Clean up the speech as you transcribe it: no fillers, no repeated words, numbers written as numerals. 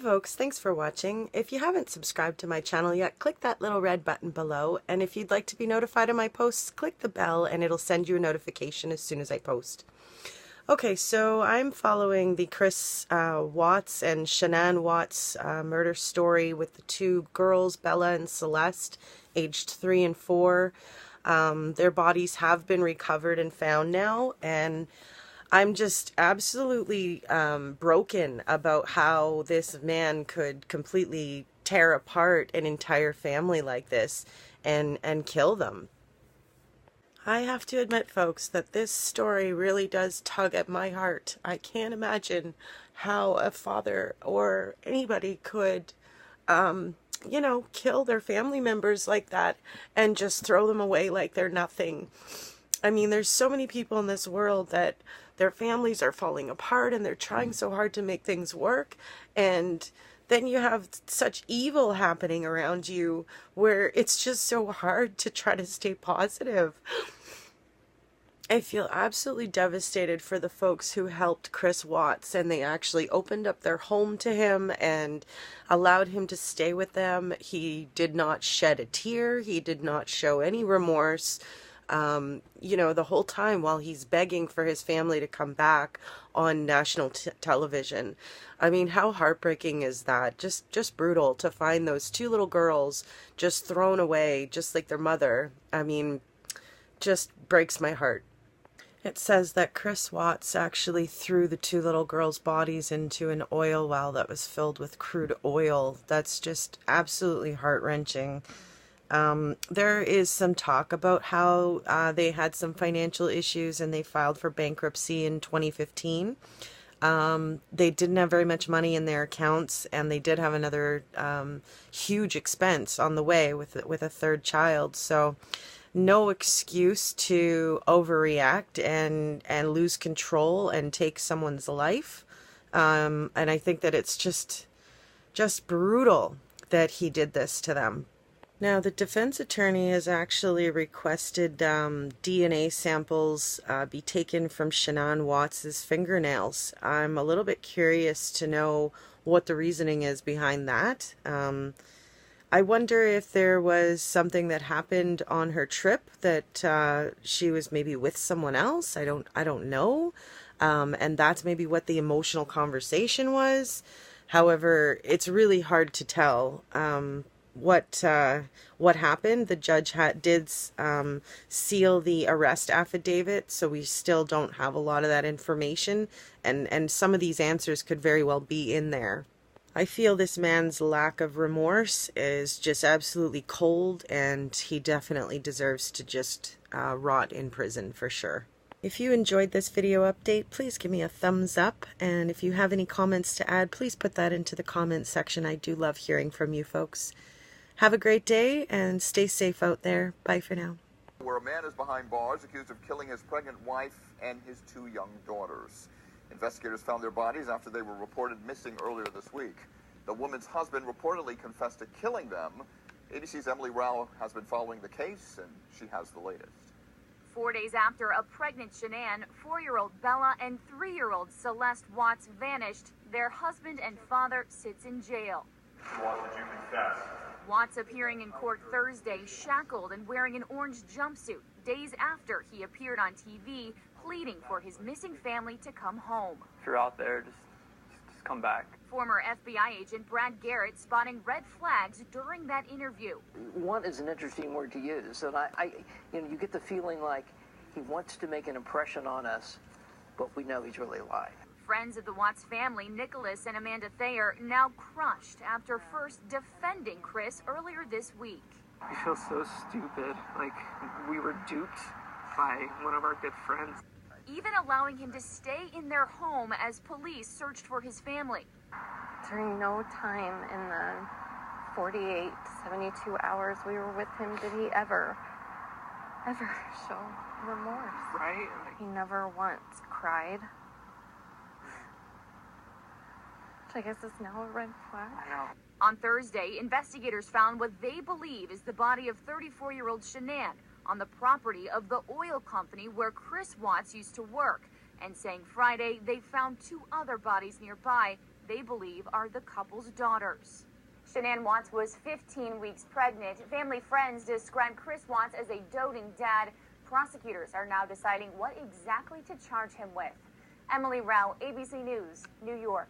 folks, thanks for watching. If you haven't subscribed to my channel yet, click that little red button below, and if you'd like to be notified of my posts, click the bell and it'll send you a notification as soon as I post. Okay, so I'm following the Chris Watts and Shanann Watts murder story with the two girls, Bella and Celeste, aged 3 and 4. Their bodies have been recovered and found now, and I'm just absolutely broken about how this man could completely tear apart an entire family like this and kill them. I have to admit, folks, that this story really does tug at my heart. I can't imagine how a father or anybody could, kill their family members like that and just throw them away like they're nothing. I mean, there's so many people in this world that their families are falling apart and they're trying so hard to make things work, and then you have such evil happening around you where it's just so hard to try to stay positive. I feel absolutely devastated for the folks who helped Chris Watts, and they actually opened up their home to him and allowed him to stay with them. He did not shed a tear. He did not show any remorse. The whole time while he's begging for his family to come back on national television. I mean, how heartbreaking is that? Just brutal to find those two little girls just thrown away, just like their mother. I mean, just breaks my heart. It says that Chris Watts actually threw the two little girls' bodies into an oil well that was filled with crude oil. That's just absolutely heart-wrenching. There is some talk about how they had some financial issues and they filed for bankruptcy in 2015. They didn't have very much money in their accounts, and they did have another huge expense on the way with a third child. So no excuse to overreact and lose control and take someone's life. And I think that it's just brutal that he did this to them. Now, the defense attorney has actually requested DNA samples be taken from Shanann Watts' fingernails. I'm a little bit curious to know what the reasoning is behind that. I wonder if there was something that happened on her trip that she was maybe with someone else. I don't know. And that's maybe what the emotional conversation was. However, it's really hard to tell what happened. The judge did seal the arrest affidavit, so we still don't have a lot of that information, and some of these answers could very well be in there. I feel this man's lack of remorse is just absolutely cold, and he definitely deserves to just rot in prison for sure. If you enjoyed this video update, please give me a thumbs up, and if you have any comments to add, please put that into the comments section. I do love hearing from you folks. Have a great day and stay safe out there. Bye for now. Where a man is behind bars accused of killing his pregnant wife and his 2 young daughters. Investigators found their bodies after they were reported missing earlier this week. The woman's husband reportedly confessed to killing them. ABC's Emily Rao has been following the case, and she has the latest. 4 days after a pregnant Shanann, 4-year-old Bella, and 3-year-old Celeste Watts vanished, their husband and father sits in jail. Watts, did you confess? Watts appearing in court Thursday, shackled and wearing an orange jumpsuit, days after he appeared on TV, pleading for his missing family to come home. If you're out there, just come back. Former FBI agent Brad Garrett spotting red flags during that interview. Want is an interesting word to use, and you get the feeling like he wants to make an impression on us, but we know he's really lying. Friends of the Watts family, Nicholas and Amanda Thayer, now crushed after first defending Chris earlier this week. I feel so stupid, like we were duped by one of our good friends. Even allowing him to stay in their home as police searched for his family. During no time in the 48 to 72 hours we were with him did he ever show remorse. Right? He never once cried. I guess it's now a red flag. I know. On Thursday, investigators found what they believe is the body of 34-year-old Shanann on the property of the oil company where Chris Watts used to work, and saying Friday they found 2 other bodies nearby they believe are the couple's daughters. Shanann Watts was 15 weeks pregnant. Family friends describe Chris Watts as a doting dad. Prosecutors are now deciding what exactly to charge him with. Emily Rao, ABC News, New York.